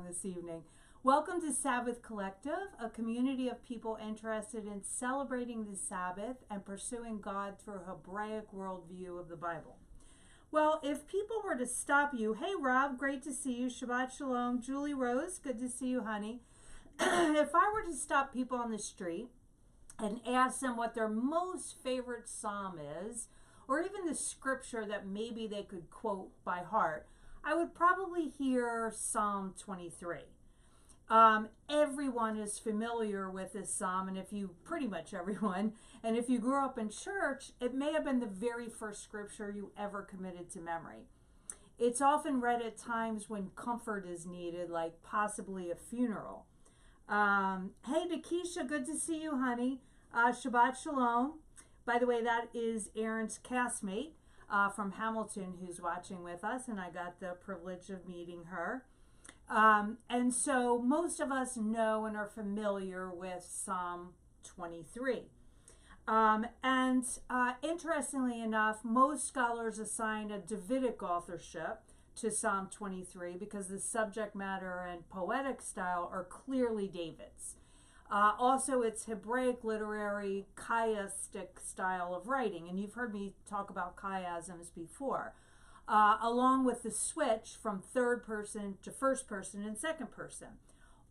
this evening. Welcome to Sabbath Collective, a community of people interested in celebrating the Sabbath and pursuing God through a Hebraic worldview of the Bible. Well, if people were to stop you, hey Rob, great to see you. Shabbat Shalom. Julie Rose, good to see you, honey. If I were to stop people on the street and ask them what their most favorite psalm is, or even the scripture that maybe they could quote by heart, I would probably hear Psalm 23. Everyone is familiar with this psalm, and pretty much everyone, and if you grew up in church, it may have been the very first scripture you ever committed to memory. It's often read at times when comfort is needed, like possibly a funeral. Hey, Nikisha, good to see you, honey. Shabbat Shalom. By the way, that is Aaron's castmate from Hamilton who's watching with us, and I got the privilege of meeting her. And so most of us know and are familiar with Psalm 23. Interestingly enough, most scholars assign a Davidic authorship to Psalm 23 because the subject matter and poetic style are clearly David's. Also, it's Hebraic literary chiastic style of writing, and you've heard me talk about chiasms before, along with the switch from third person to first person and second person.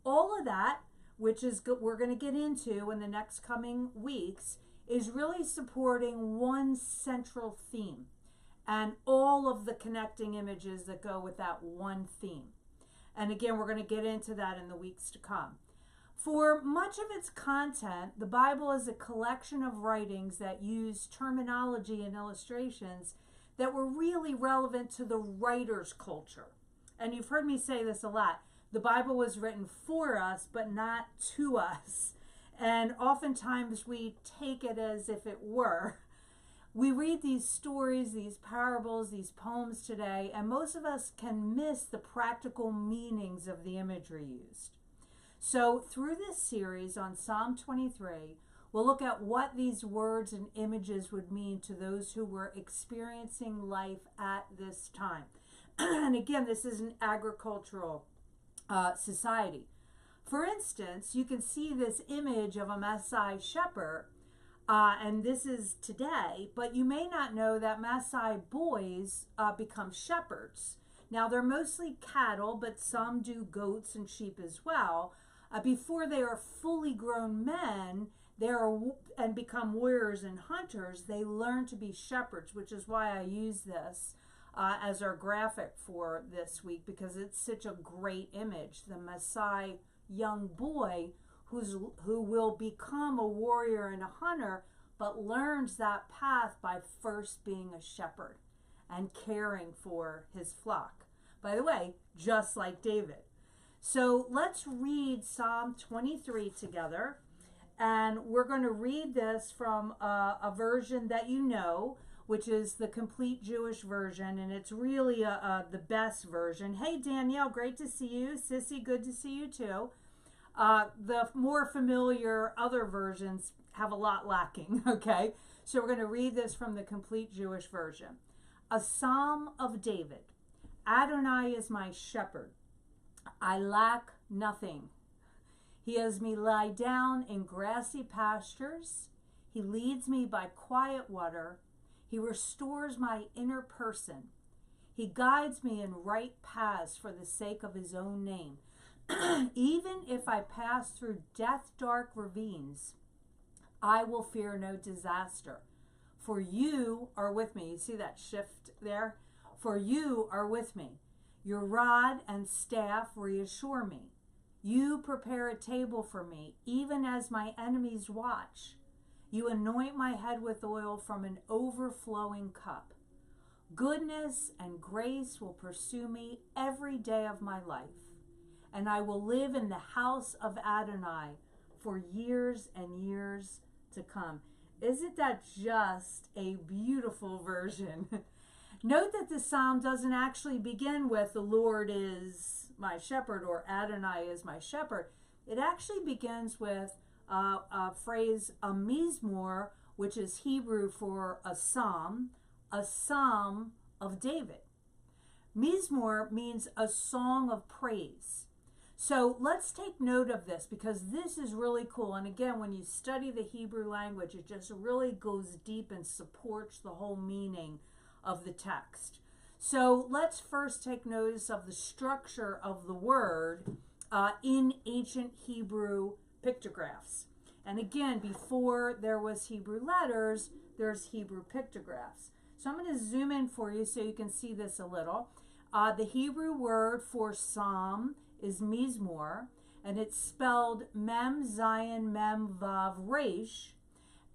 All of that, which is we're going to get into in the next coming weeks, is really supporting one central theme and all of the connecting images that go with that one theme. And again, we're going to get into that in the weeks to come. For much of its content, the Bible is a collection of writings that use terminology and illustrations that were really relevant to the writer's culture. And you've heard me say this a lot. The Bible was written for us, but not to us. And oftentimes we take it as if it were. We read these stories, these parables, these poems today, and most of us can miss the practical meanings of the imagery used. So through this series on Psalm 23, we'll look at what these words and images would mean to those who were experiencing life at this time. And again, this is an agricultural society. For instance, you can see this image of a Maasai shepherd, and this is today, but you may not know that Maasai boys become shepherds. Now, they're mostly cattle, but some do goats and sheep as well. Before they are fully grown men, and become warriors and hunters, they learn to be shepherds, which is why I use this as our graphic for this week, because it's such a great image. The Maasai young boy who will become a warrior and a hunter, but learns that path by first being a shepherd and caring for his flock. By the way, just like David. So let's read Psalm 23 together. And we're going to read this from a version that you know, which is the complete Jewish version. And it's really the best version. Hey, Danielle, great to see you. Sissy, good to see you too. The more familiar other versions have a lot lacking, okay? So we're going to read this from the complete Jewish version. A Psalm of David. Adonai is my shepherd. I lack nothing. He has me lie down in grassy pastures. He leads me by quiet water. He restores my inner person. He guides me in right paths for the sake of his own name. Even if I pass through death-dark ravines, I will fear no disaster. For you are with me. You see that shift there? For you are with me. Your rod and staff reassure me. You prepare a table for me, even as my enemies watch. You anoint my head with oil from an overflowing cup. Goodness and grace will pursue me every day of my life, and I will live in the house of Adonai for years and years to come. Isn't that just a beautiful version? Note that the psalm doesn't actually begin with the Lord is my shepherd or Adonai is my shepherd. It actually begins with a phrase, a mizmor, which is Hebrew for a psalm of David. Mizmor means a song of praise. So let's take note of this because this is really cool. And again, when you study the Hebrew language, it just really goes deep and supports the whole meaning of the text. So let's first take notice of the structure of the word in ancient Hebrew pictographs. And again, before there was Hebrew letters, there's Hebrew pictographs. So I'm going to zoom in for you so you can see this a little. The Hebrew word for psalm is mizmor, and it's spelled mem, zayin, mem, vav, resh.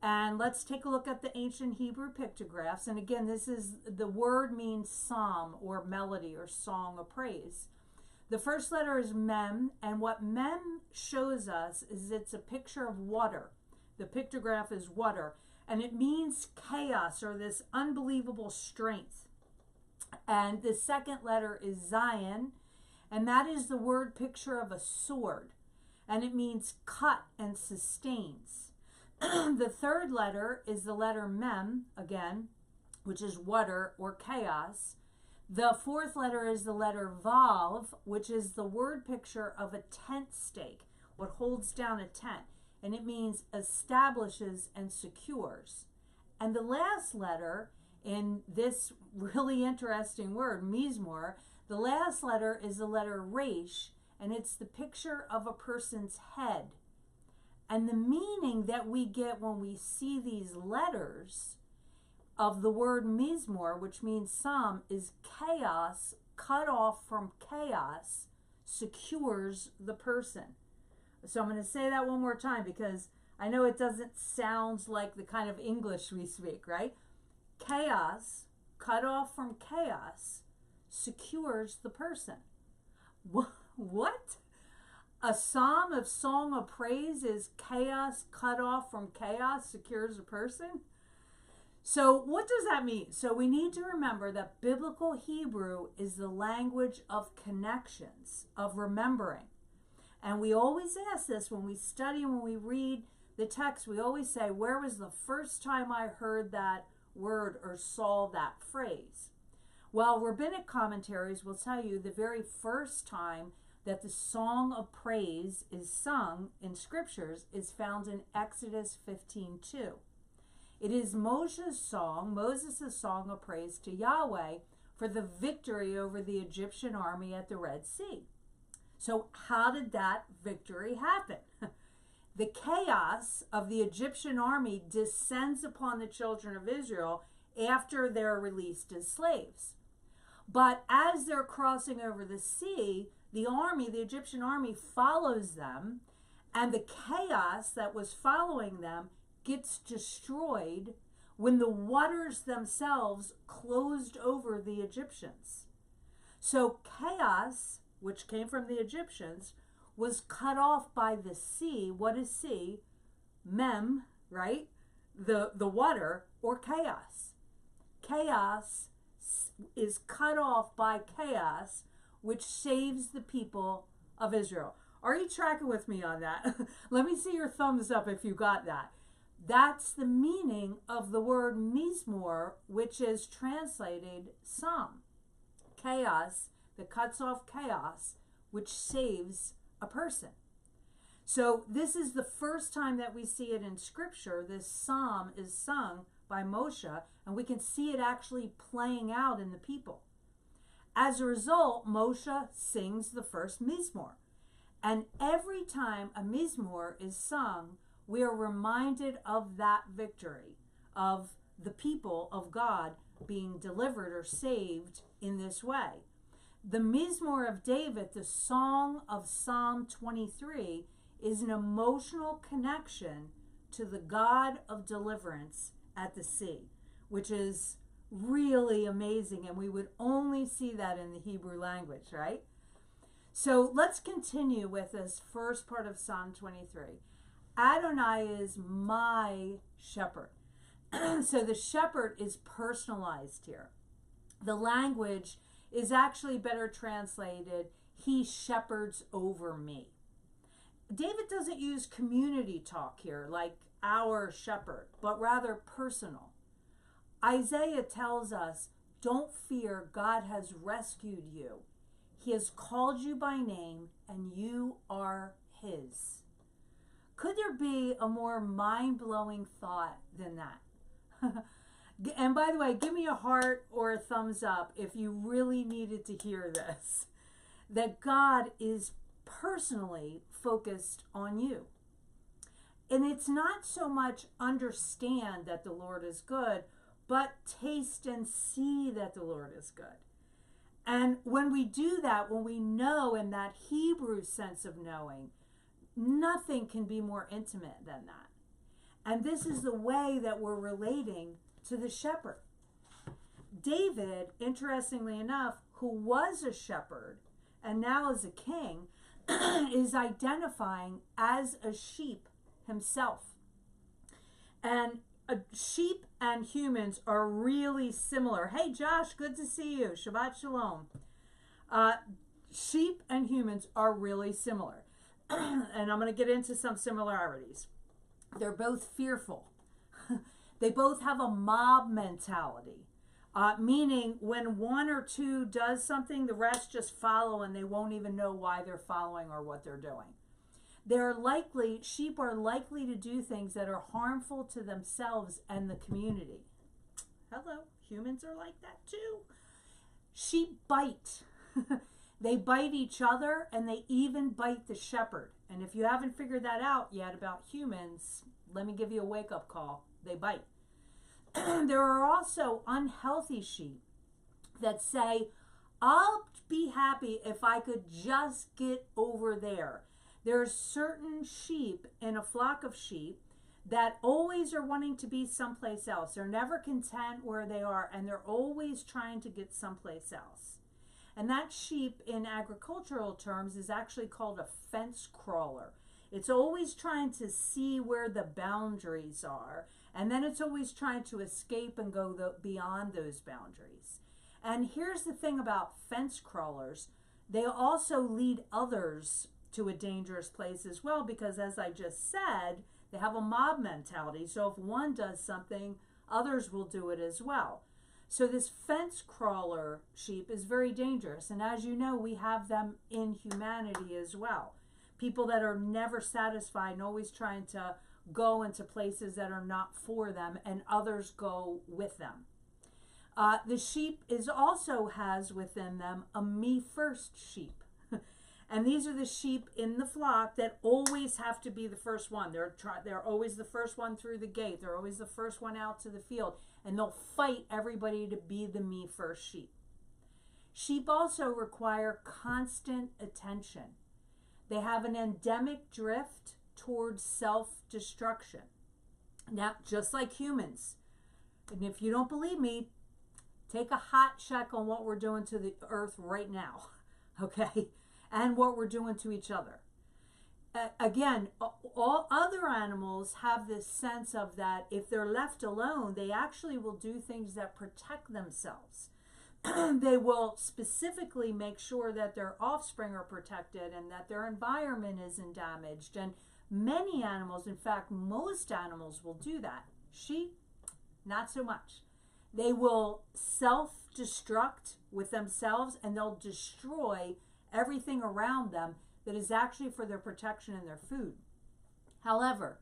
And let's take a look at the ancient Hebrew pictographs. And again, the word means psalm or melody or song of praise. The first letter is mem, and what mem shows us is it's a picture of water. The pictograph is water, and it means chaos or this unbelievable strength. And the second letter is zayin, and that is the word picture of a sword, and it means cut and sustains. The third letter is the letter mem, again, which is water or chaos. The fourth letter is the letter vav, which is the word picture of a tent stake, what holds down a tent, and it means establishes and secures. And the last letter in this really interesting word, mizmor, the last letter is the letter resh, and it's the picture of a person's head. And the meaning that we get when we see these letters of the word mizmor, which means psalm, is chaos, cut off from chaos, secures the person. So I'm going to say that one more time because I know it doesn't sound like the kind of English we speak, right? Chaos, cut off from chaos, secures the person. What? A psalm of song of praise is chaos cut off from chaos secures a person? So what does that mean? So we need to remember that biblical Hebrew is the language of connections, of remembering. And we always ask this when we study and when we read the text, we always say, where was the first time I heard that word or saw that phrase? Well, rabbinic commentaries will tell you the very first time that the song of praise is sung in scriptures is found in Exodus 15:2. It is Moses' song of praise to Yahweh for the victory over the Egyptian army at the Red Sea. So how did that victory happen? The chaos of the Egyptian army descends upon the children of Israel after they're released as slaves. But as they're crossing over the sea, the Egyptian army follows them, and the chaos that was following them gets destroyed when the waters themselves closed over the Egyptians. So chaos, which came from the Egyptians, was cut off by the sea. What is sea? Mem, right? The water, or chaos. Chaos is cut off by chaos, which saves the people of Israel. Are you tracking with me on that? Let me see your thumbs up if you got that. That's the meaning of the word mizmor, which is translated psalm. Chaos that cuts off chaos, which saves a person. So this is the first time that we see it in scripture. This psalm is sung by Moshe, and we can see it actually playing out in the people. As a result, Moshe sings the first mizmor. And every time a mizmor is sung, we are reminded of that victory, of the people of God being delivered or saved in this way. The Mizmor of David, the song of Psalm 23, is an emotional connection to the God of deliverance at the sea, which is really amazing, and we would only see that in the Hebrew language, right? So let's continue with this first part of Psalm 23. Adonai is my shepherd. So the shepherd is personalized here. The language is actually better translated, he shepherds over me. David doesn't use community talk here, like our shepherd, but rather personal. Isaiah tells us, don't fear, God has rescued you. He has called you by name, and you are his. Could there be a more mind-blowing thought than that? And by the way, give me a heart or a thumbs up if you really needed to hear this. That God is personally focused on you. And it's not so much understand that the Lord is good, but taste and see that the Lord is good. And when we do that, when we know in that Hebrew sense of knowing, nothing can be more intimate than that. And this is the way that we're relating to the shepherd. David, interestingly enough, who was a shepherd and now is a king, is identifying as a sheep himself. And sheep and humans are really similar. Hey, Josh, good to see you. Shabbat shalom. Sheep and humans are really similar. And I'm going to get into some similarities. They're both fearful. They both have a mob mentality, meaning when one or two does something, the rest just follow and they won't even know why they're following or what they're doing. Sheep are likely to do things that are harmful to themselves and the community. Hello, humans are like that too. Sheep bite. They bite each other and they even bite the shepherd. And if you haven't figured that out yet about humans, let me give you a wake-up call. They bite. There are also unhealthy sheep that say, I'll be happy if I could just get over there. There are certain sheep in a flock of sheep that always are wanting to be someplace else. They're never content where they are, and they're always trying to get someplace else. And that sheep in agricultural terms is actually called a fence crawler. It's always trying to see where the boundaries are, and then it's always trying to escape and go beyond those boundaries. And here's the thing about fence crawlers. They also lead others to a dangerous place as well, because as I just said, they have a mob mentality. So if one does something, others will do it as well. So this fence crawler sheep is very dangerous. And as you know, we have them in humanity as well. People that are never satisfied and always trying to go into places that are not for them, and others go with them. The sheep also has within them a me first sheep. And these are the sheep in the flock that always have to be the first one. They're always the first one through the gate. They're always the first one out to the field. And they'll fight everybody to be the me first sheep. Sheep also require constant attention. They have an endemic drift towards self-destruction. Now, just like humans. And if you don't believe me, take a hot check on what we're doing to the earth right now. Okay? And what we're doing to each other. Again, all other animals have this sense of that if they're left alone, they actually will do things that protect themselves. They will specifically make sure that their offspring are protected and that their environment isn't damaged. And many animals, in fact, most animals will do that. Sheep, not so much. They will self-destruct with themselves, and they'll destroy everything around them that is actually for their protection and their food. However,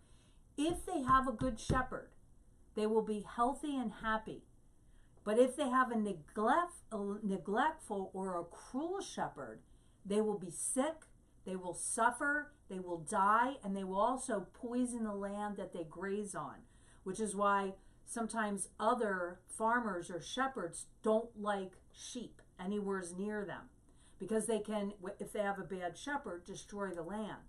if they have a good shepherd, they will be healthy and happy. But if they have a neglectful or a cruel shepherd, they will be sick, they will suffer, they will die, and they will also poison the land that they graze on, which is why sometimes other farmers or shepherds don't like sheep anywhere near them, because they can, if they have a bad shepherd, destroy the land.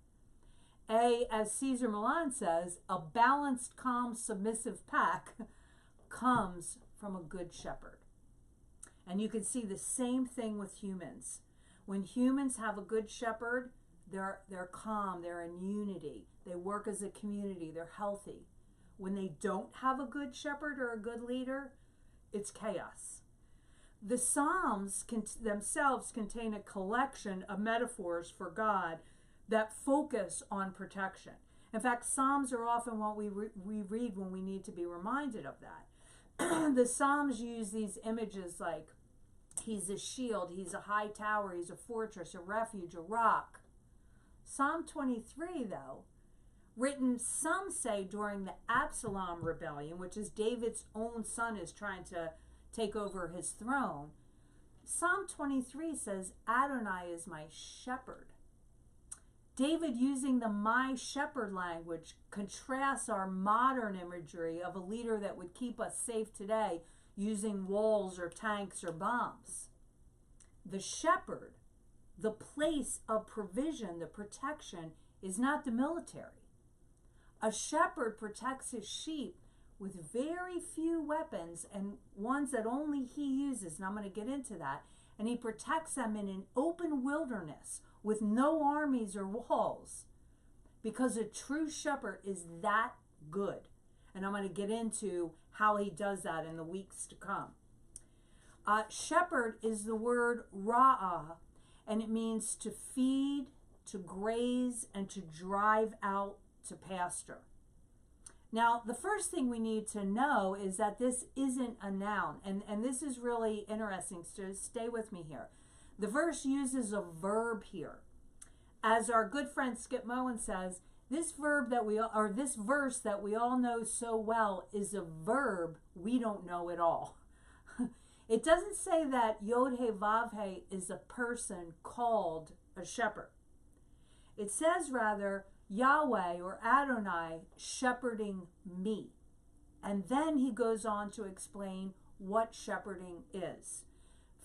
As Caesar Milan says, a balanced, calm, submissive pack comes from a good shepherd. And you can see the same thing with humans. When humans have a good shepherd, they're calm, they're in unity, they work as a community, they're healthy. When they don't have a good shepherd or a good leader, it's chaos. The Psalms themselves contain a collection of metaphors for God that focus on protection. In fact, Psalms are often what we read when we need to be reminded of that. The Psalms use these images like he's a shield, he's a high tower, he's a fortress, a refuge, a rock. Psalm 23, though, written, some say, during the Absalom rebellion, which is David's own son is trying to take over his throne. Psalm 23 says, Adonai is my shepherd. David, using the my shepherd language, contrasts our modern imagery of a leader that would keep us safe today using walls or tanks or bombs. The shepherd, the place of provision, the protection, is not the military. A shepherd protects his sheep with very few weapons and ones that only he uses, and I'm going to get into that. And he protects them in an open wilderness with no armies or walls, because a true shepherd is that good. And I'm going to get into how he does that in the weeks to come. Shepherd is the word ra'ah, and it means to feed, to graze, and to drive out to pasture. Now, the first thing we need to know is that this isn't a noun, and this is really interesting, so stay with me here. The verse uses a verb here. As our good friend Skip Moen says, this verse that we all know so well is a verb we don't know at all. It doesn't say that Yod-He Vav-He is a person called a shepherd. It says rather, Yahweh or Adonai shepherding me. And then he goes on to explain what shepherding is.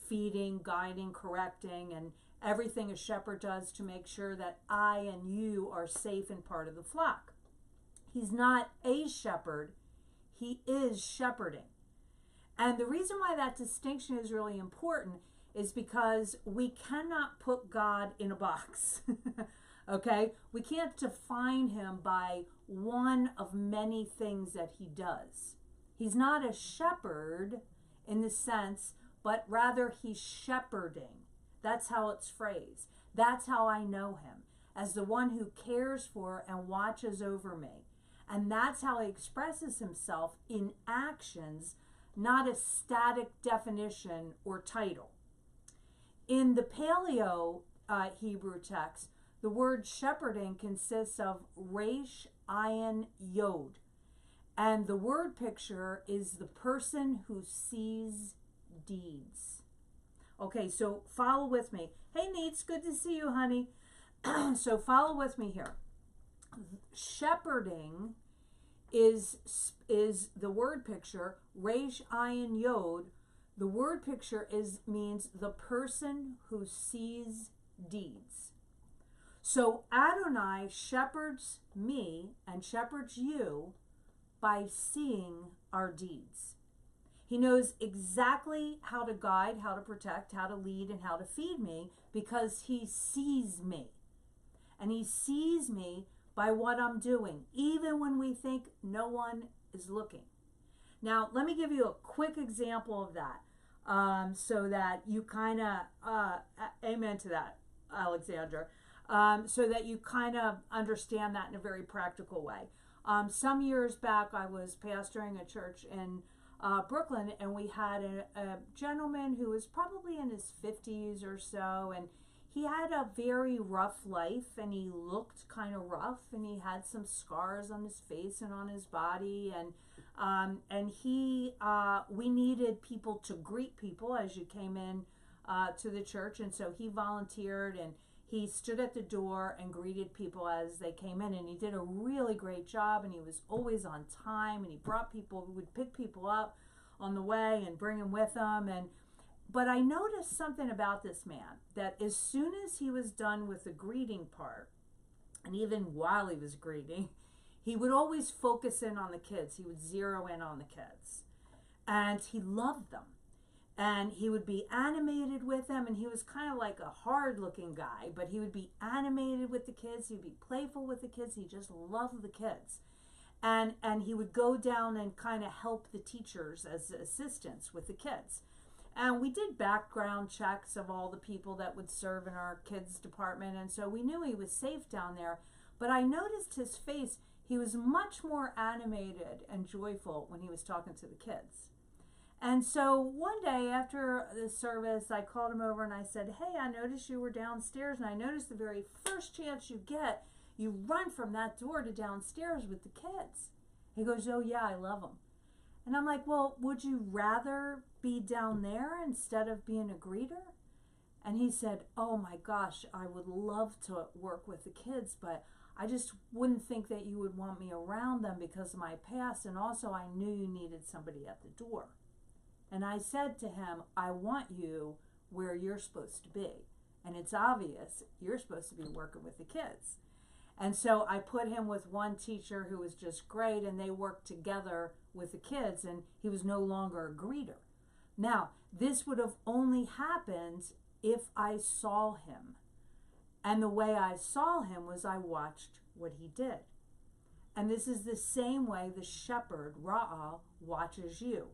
Feeding, guiding, correcting, and everything a shepherd does to make sure that I and you are safe and part of the flock. He's not a shepherd, he is shepherding. And the reason why that distinction is really important is because we cannot put God in a box. Okay? We can't define him by one of many things that he does. He's not a shepherd in the sense, but rather he's shepherding. That's how it's phrased. That's how I know him, as the one who cares for and watches over me. And that's how he expresses himself in actions, not a static definition or title. In the Paleo Hebrew text, the word shepherding consists of resh, ayin, yod. And the word picture is the person who sees deeds. Okay, so follow with me. Hey, Neats, good to see you, honey. So follow with me here. Shepherding is the word picture, resh, ayin, yod. The word picture means the person who sees deeds. So Adonai shepherds me and shepherds you by seeing our deeds. He knows exactly how to guide, how to protect, how to lead, and how to feed me because he sees me. And he sees me by what I'm doing, even when we think no one is looking. Now, let me give you a quick example of that so that you kind of, amen to that, Alexandra. So that you kind of understand that in a very practical way. Some years back, I was pastoring a church in Brooklyn, and we had a gentleman who was probably in his 50s or so, and he had a very rough life, and he looked kind of rough, and he had some scars on his face and on his body, and we needed people to greet people as you came in to the church, and so he volunteered, and he stood at the door and greeted people as they came in, and he did a really great job, and he was always on time, and he would pick people up on the way and bring them with him. But I noticed something about this man, that as soon as he was done with the greeting part, and even while he was greeting, he would always focus in on the kids. He would zero in on the kids, and he loved them. And he would be animated with them, and he was kind of like a hard-looking guy, but he would be animated with the kids. He'd be playful with the kids. He just loved the kids. And he would go down and kind of help the teachers as assistants with the kids. And we did background checks of all the people that would serve in our kids department, and so we knew he was safe down there. But I noticed his face, he was much more animated and joyful when he was talking to the kids. And so one day after the service, I called him over and I said, hey, I noticed you were downstairs, and I noticed the very first chance you get, you run from that door to downstairs with the kids. He goes, oh yeah, I love them. And I'm like, well, would you rather be down there instead of being a greeter? And he said, oh my gosh, I would love to work with the kids, but I just wouldn't think that you would want me around them because of my past, and also I knew you needed somebody at the door. And I said to him, I want you where you're supposed to be. And it's obvious you're supposed to be working with the kids. And so I put him with one teacher who was just great, and they worked together with the kids, and he was no longer a greeter. Now, this would have only happened if I saw him. And the way I saw him was I watched what he did. And this is the same way the shepherd, Ra'ah, watches you.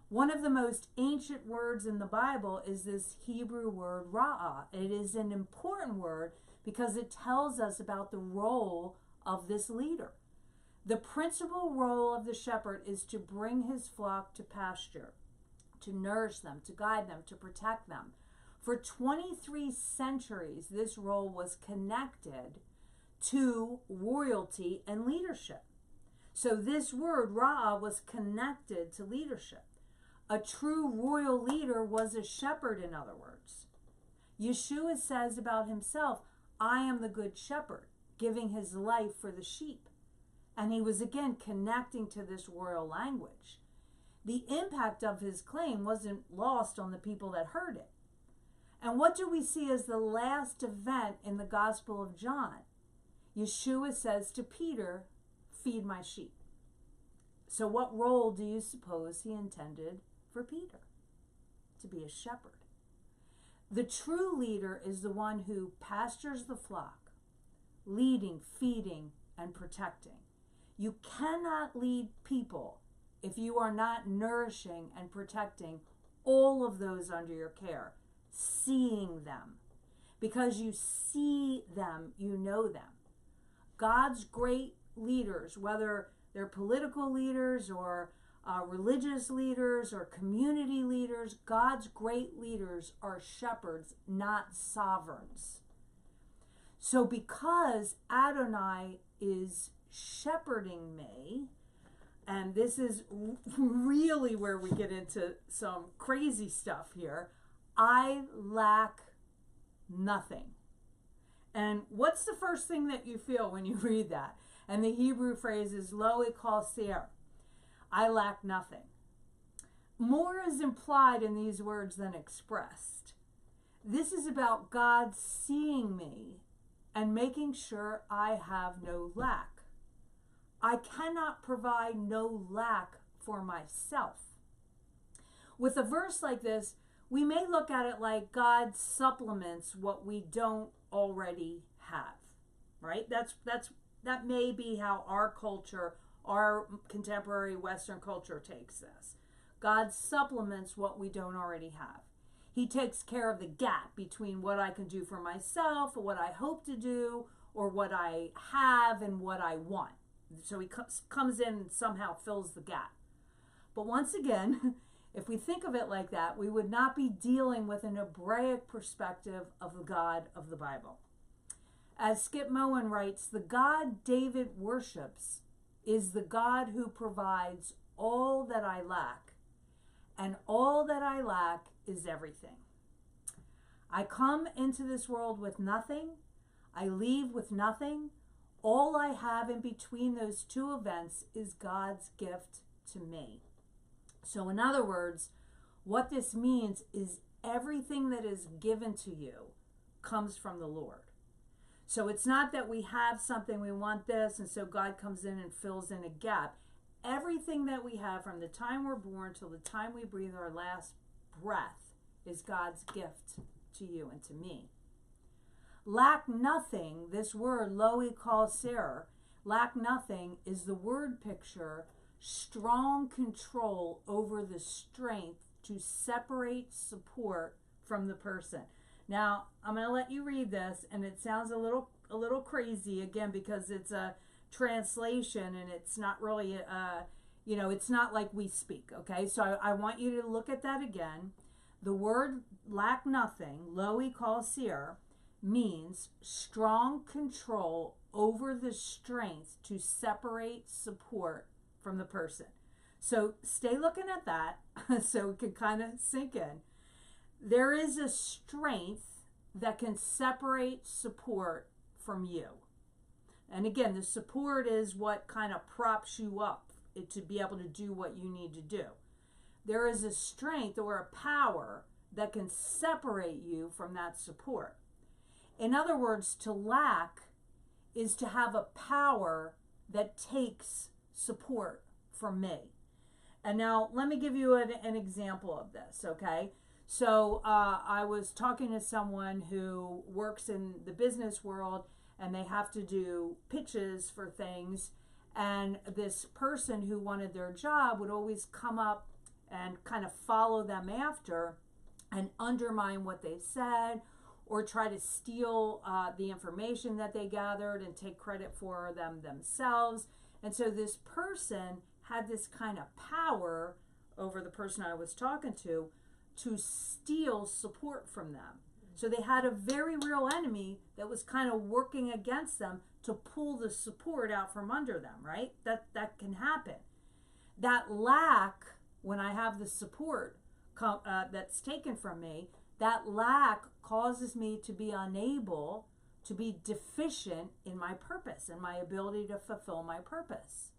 One of the most ancient words in the Bible is this Hebrew word Ra'ah. It is an important word because it tells us about the role of this leader. The principal role of the shepherd is to bring his flock to pasture, to nourish them, to guide them, to protect them. For 23 centuries, this role was connected to royalty and leadership. So this word, Ra'ah, was connected to leadership. A true royal leader was a shepherd, in other words. Yeshua says about himself, I am the good shepherd, giving his life for the sheep. And he was again connecting to this royal language. The impact of his claim wasn't lost on the people that heard it. And what do we see as the last event in the Gospel of John? Yeshua says to Peter, feed my sheep. So what role do you suppose he intended for Peter? To be a shepherd. The true leader is the one who pastures the flock, leading, feeding, and protecting. You cannot lead people if you are not nourishing and protecting all of those under your care, seeing them. Because you see them, you know them. God's great leaders, whether they're political leaders or religious leaders or community leaders, God's great leaders are shepherds, not sovereigns. So because Adonai is shepherding me, and this is really where we get into some crazy stuff here, I lack nothing. And what's the first thing that you feel when you read that? And the Hebrew phrase is lo ikal seir. I lack nothing. More is implied in these words than expressed. This is about God seeing me and making sure I have no lack. I cannot provide no lack for myself. With a verse like this, we may look at it like God supplements what we don't already have, right? That may be how our culture, our contemporary Western culture takes this. God supplements what we don't already have. He takes care of the gap between what I can do for myself, or what I hope to do, or what I have and what I want. So he comes in and somehow fills the gap. But once again, if we think of it like that, we would not be dealing with an Hebraic perspective of the God of the Bible. As Skip Moen writes, the God David worships is the God who provides all that I lack, and all that I lack is everything. I come into this world with nothing. I leave with nothing. All I have in between those two events is God's gift to me. So in other words, what this means is everything that is given to you comes from the Lord. So it's not that we have something, we want this, and so God comes in and fills in a gap. Everything that we have from the time we're born till the time we breathe our last breath is God's gift to you and to me. Lack nothing, this word, lo ikal seir, lack nothing is the word picture, strong control over the strength to separate support from the person. Now, I'm going to let you read this, and it sounds a little crazy, again, because it's a translation, and it's not really You know, it's not like we speak, okay? So I want you to look at that again. The word lack nothing, lo equals means strong control over the strength to separate support from the person. So stay looking at that so it can kind of sink in. There is a strength that can separate support from you. And again, the support is what kind of props you up to be able to do what you need to do. There is a strength or a power that can separate you from that support. In other words, to lack is to have a power that takes support from me. And now let me give you an example of this, okay? So I was talking to someone who works in the business world, and they have to do pitches for things. And this person who wanted their job would always come up and kind of follow them after and undermine what they said, or try to steal the information that they gathered and take credit for them themselves. And so this person had this kind of power over the person I was talking to steal support from them. So they had a very real enemy that was kind of working against them to pull the support out from under them, right? That can happen. That lack, when I have the support that's taken from me, that lack causes me to be unable, to be deficient in my purpose and my ability to fulfill my purpose.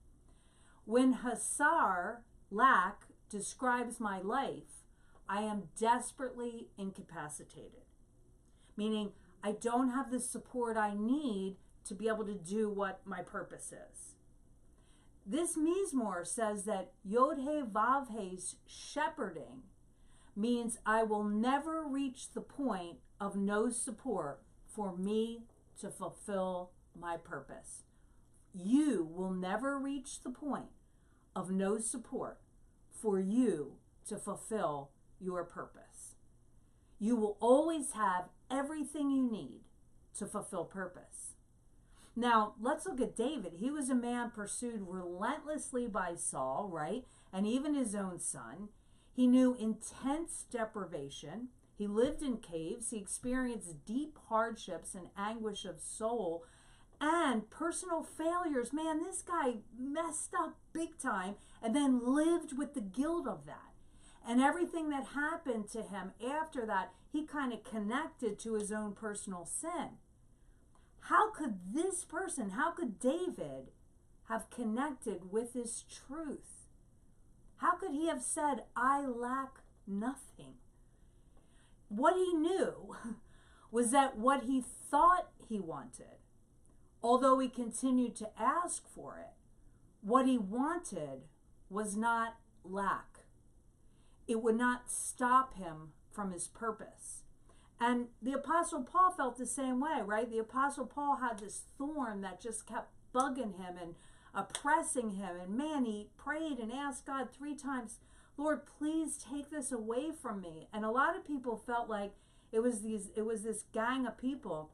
When hasar, lack, describes my life, I am desperately incapacitated. Meaning, I don't have the support I need to be able to do what my purpose is. This Mizmor says that Yod-He Vav-He's shepherding means I will never reach the point of no support for me to fulfill my purpose. You will never reach the point of no support for you to fulfill your purpose. You will always have everything you need to fulfill purpose. Now, let's look at David. He was a man pursued relentlessly by Saul, right? And even his own son. He knew intense deprivation. He lived in caves. He experienced deep hardships and anguish of soul and personal failures. Man, this guy messed up big time and then lived with the guilt of that. And everything that happened to him after that, he kind of connected to his own personal sin. How could this person, how could David have connected with this truth? How could he have said, I lack nothing? What he knew was that what he thought he wanted, although he continued to ask for it, what he wanted was not lack. It would not stop him from his purpose. And the Apostle Paul felt the same way, right? The Apostle Paul had this thorn that just kept bugging him and oppressing him. And man, he prayed and asked God 3 times, Lord, please take this away from me. And a lot of people felt like it was this gang of people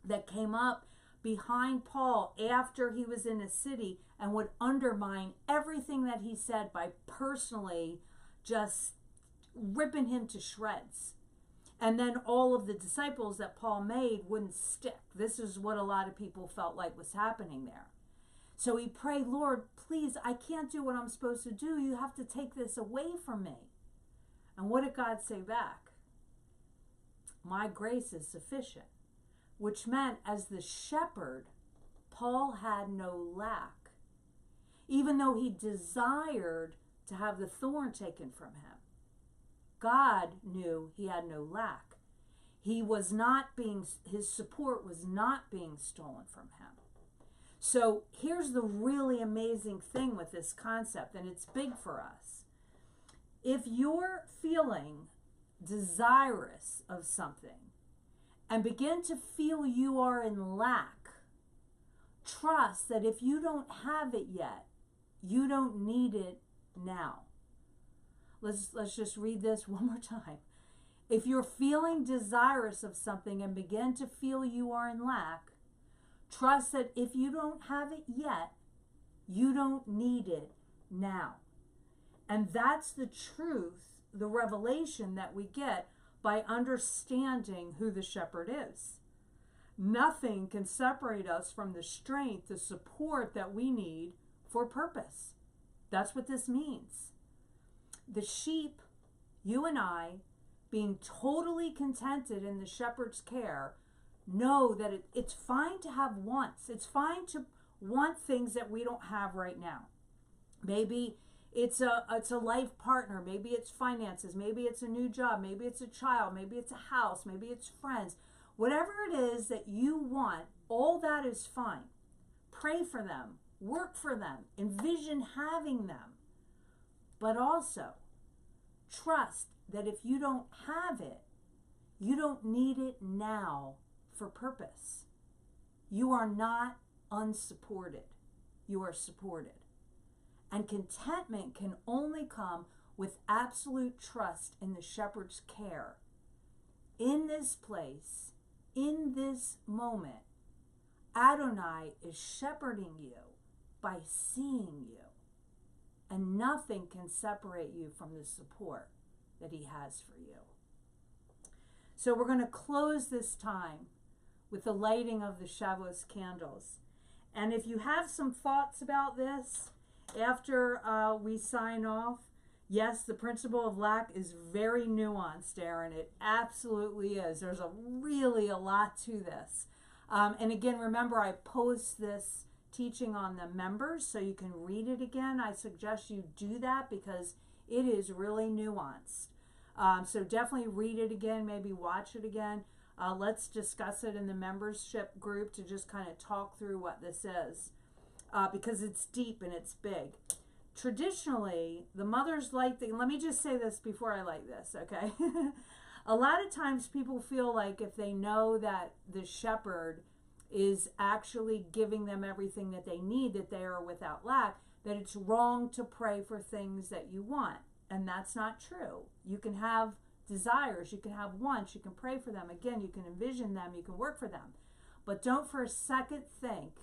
that came up behind Paul after he was in a city and would undermine everything that he said by personally just ripping him to shreds. And then all of the disciples that Paul made wouldn't stick. This is what a lot of people felt like was happening there. So he prayed, Lord, please, I can't do what I'm supposed to do. You have to take this away from me. And what did God say back? My grace is sufficient. Which meant as the shepherd, Paul had no lack. Even though he desired to have the thorn taken from him, God knew he had no lack. His support was not being stolen from him. So here's the really amazing thing with this concept, and it's big for us. If you're feeling desirous of something and begin to feel you are in lack, trust that if you don't have it yet, you don't need it now. Let's just read this one more time. If you're feeling desirous of something and begin to feel you are in lack, trust that if you don't have it yet, you don't need it now. And that's the truth, the revelation that we get by understanding who the shepherd is. Nothing can separate us from the strength, the support that we need for purpose. That's what this means. The sheep, you and I, being totally contented in the shepherd's care, know that it's fine to have wants. It's fine to want things that we don't have right now. Maybe it's a life partner. Maybe it's finances. Maybe it's a new job. Maybe it's a child. Maybe it's a house. Maybe it's friends. Whatever it is that you want, all that is fine. Pray for them. Work for them. Envision having them. But also, trust that if you don't have it, you don't need it now for purpose. You are not unsupported. You are supported. And contentment can only come with absolute trust in the shepherd's care. In this place, in this moment, Adonai is shepherding you by seeing you. And nothing can separate you from the support that he has for you. So we're going to close this time with the lighting of the Shavuos candles. And if you have some thoughts about this, after we sign off, yes, the principle of lack is very nuanced, Aaron. It absolutely is. There's really a lot to this. And again, remember, I post this teaching on the members so you can read it again. I suggest you do that because it is really nuanced. So definitely read it again, maybe watch it again. Let's discuss it in the membership group to just kind of talk through what this is. Because it's deep and it's big. Traditionally, the mothers light let me just say this before I light this, okay? A lot of times people feel like if they know that the shepherd is actually giving them everything that they need, that they are without lack, that it's wrong to pray for things that you want. And that's not true. You can have desires, you can have wants, you can pray for them. Again, you can envision them, you can work for them. But don't for a second think,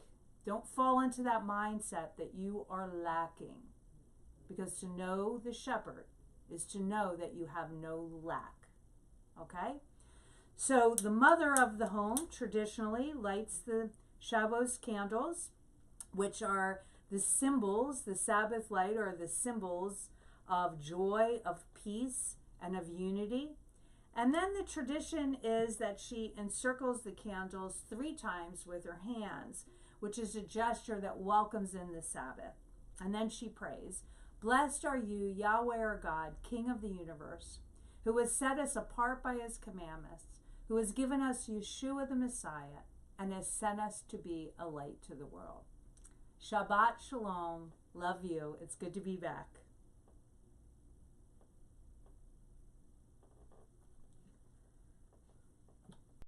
don't fall into that mindset that you are lacking. Because to know the shepherd is to know that you have no lack. Okay? So the mother of the home traditionally lights the Shavuos candles, which are the symbols, the Sabbath light are the symbols of joy, of peace, and of unity. And then the tradition is that she encircles the candles 3 times with her hands, which is a gesture that welcomes in the Sabbath. And then she prays, "Blessed are you, Yahweh our God, King of the universe, who has set us apart by his commandments, who has given us Yeshua the Messiah, and has sent us to be a light to the world." Shabbat Shalom. Love you. It's good to be back.